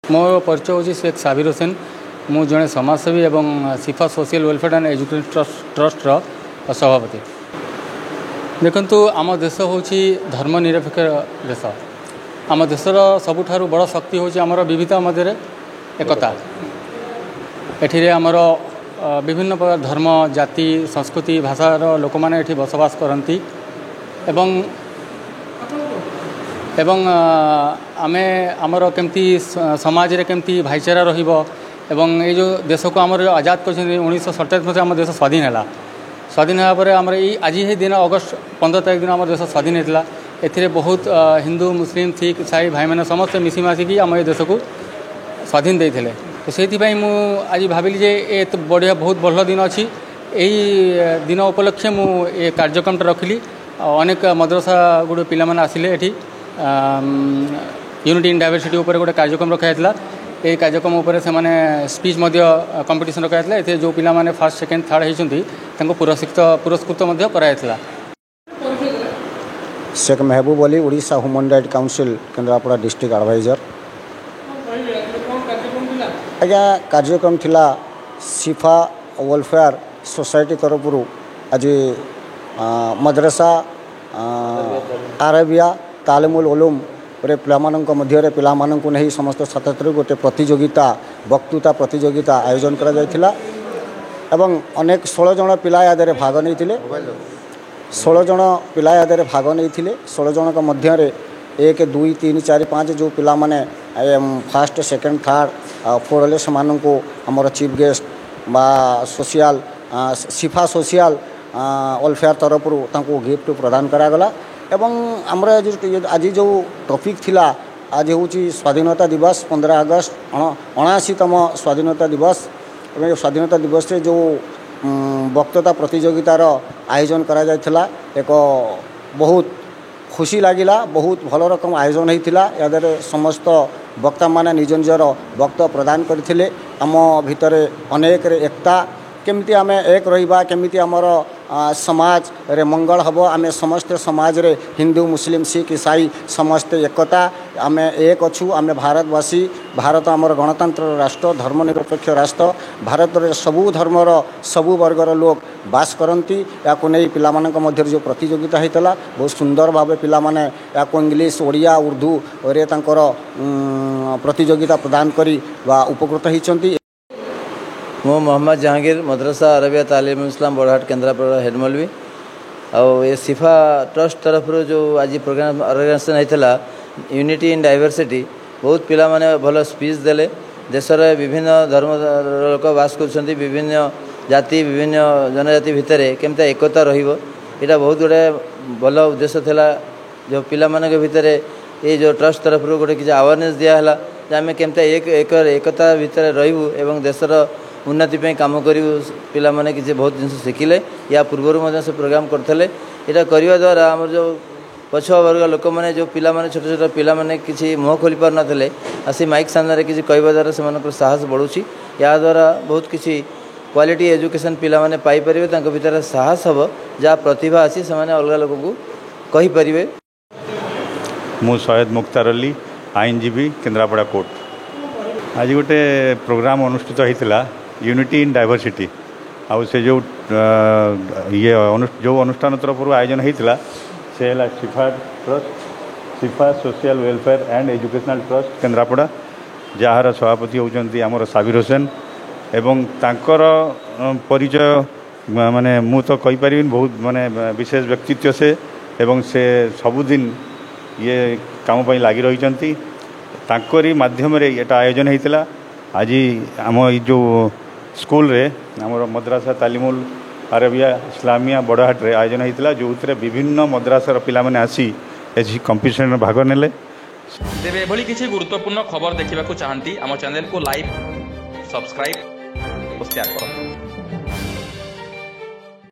मोर परिचय हूँ शेख साबिर हुसैन मु जड़े समाजसेवी एवं Sifa social welfare and education trust सभापति। देखु आम देश हूँ धर्मनिरपेक्ष देश। आम देशर सबुठारु बड़ शक्ति हूँ आमर विविधता मध्य एकता। एठिरे आमर विभिन्न प्रकार धर्म जाति संस्कृति भाषार लोक मैंने एठी बसवास करती एवं आमे आमर केमती समाज रे केमती भाईचारा रहिबो एवं ये जो देश को आमर आजाद कर 1947 मसीह आम देश स्वाधीन है। स्वाधीन होगापर आमर आज ही दिन अगस्त 15 तारिख दिन आम देश स्वाधीन होता। एथिरे बहुत हिंदू मुस्लिम सिख ईसाई भाई मैंने समस्त मिशीमासिकी आम ये देश को स्वाधीन देते। तो से आज भाविली जे ये तो बढ़िया बहुत भल दिन अच्छी यही दिन उपलक्षे मुझे कार्यक्रम रखिली। अनेक मद्रसा गुड़े पिला माने आसिले एठी यूनिटी इन डायवर्सिटी उपर गोटे कार्यक्रम रखाइला। ये कार्यक्रम उपर से माने स्पीच कंपटीशन रखाइला। ये जो पिला माने फर्स्ट सेकेंड थर्ड होती पुरस्कृत कराइला। Sheikh Mahboob Ali Odisha human right council Kendrapara district advisor. आज्ञा कार्यक्रम थिला सिफा वेलफेयर सोसाइटी तरफ आज मद्रसा अरबिया तालिमुल उलूम रे पिलामानंक मध्य पिलामानंक नहीं समस्त छात्र गोटे प्रतियोगिता वक्तृता प्रतियोगिता आयोजन करा जायथिला एवं अनेक 16 जन पिला यादरे भाग नहीं 16 जन पिला यादरे भाग नहीं 16 जन मध्य 1 2 3 4 5 जो पिला माने फर्स्ट सेकेंड थर्ड फोड़े से आमर चीफ गेस्ट बा सोशल सिफा सोशल वेलफेयर तरफ गिफ्ट प्रदान करागला। एवं आमर आज जो टॉपिक थिला आज हूँ स्वाधीनता दिवस 15 अगस्त 79तम स्वाधीनता दिवस। स्वाधीनता दिवस से जो वक्तृता प्रतियोगितार आयोजन करा जायथिला एक बहुत खुशी लगिला। बहुत भल रकम आयोजन होता। यादरे समस्त वक्ता माने निज निजर वक्तव्य प्रदान करथिले। आम भितर अनेक एकता केमती आमे एक रहिबा केमती आमर समाज रे मंगल हब आमे समस्त समाज रे हिंदू मुस्लिम सिख ईसाई समस्त एकता आमे एक अच्छू। आमे भारतवासी भारत आमर गणतंत्र राष्ट्र धर्मनिरपेक्ष राष्ट्र भारत रे सबू धर्मर सबू वर्गर लोक बास करती। या नहीं पिला मानक मध्य जो प्रतियोगिता होता बहुत सुंदर भाव पिला माने या इंग्लिश ओडिया उर्दू रे तांकर प्रतियोगिता प्रदान करी बा उपकृत होती। मो मोहम्मद जहांगीर मद्रसा अरबिया तालीम इस्लाम बड़हाट केन्द्रापड़ा हेडमलवी और ये सिफा ट्रस्ट तरफ जो आज प्रोग्राम ऑर्गेनाइजेशन होता यूनिटी इन डायवर्सिटी बहुत पिला माने भल स्पीच देले। देशर विभिन्न धर्म लोक बास कर विभिन्न जाति विभिन्न जनजाति भितर केमता एकता रहिबो एटा बहुत गुड़े भल उद्देश्य थिला। जो पिला मानक भितर ये जो ट्रस्ट तरफ गोटे किसी अवेयरनेस दियाला आम केमता एकता भितर रहिबु एवं देशर उन्नति पे काम करूँ। पिला माने किसी बहुत जिन शिखिले या पूर्वर से प्रोग्राम करते यहाँ करने द्वारा आम जो पछुआ वर्ग लोक मैंने जो पिला माने छोट छोट पिला माने किसी मुँह खोली पार नथिले आसी माइक सामने किसी कहवा द्वारा से साहस बढ़ुची। या द्वारा बहुत किसी क्वालिटी एजुकेशन पिला माने पाई परिबे तांको भितर साहस हबो जहाँ प्रतिभा आसी से अलग लोक को कहि परिबे। मु सैयद मुख्तार अली आईनजीवी केन्द्रापड़ा कोर्ट। आज गोटे प्रोग्राम अनुष्ठित होता यूनिटी इन डायवर्सिटी आउ से जो ये जो अनुष्ठान तरफ आयोजन होता से है Sifa trust Sifa social welfare and educational trust Kendrapara जार सभापति होती आमर साबिर हुसैन एवं तांकर परिचय माने मु तो कहि परिबिन बहुत माने विशेष व्यक्तित्व से एवं से सबुदिन ये काम पर लगी रही तांकरी माध्यम रे एटा आयोजन होता। आज आम जो स्कूल रे आमर मद्रासा तालिमुल अरबिया इस्लामिया बड़हाट रे आयोजन होता जो विभिन्न मद्रासार पिला माने आसी ए कंपटीशन भाग नेले। तेरे एभली किसी गुरुत्वपूर्ण खबर देखा चाहती आम चैनल को लाइक सब्सक्राइब और शेयर करो।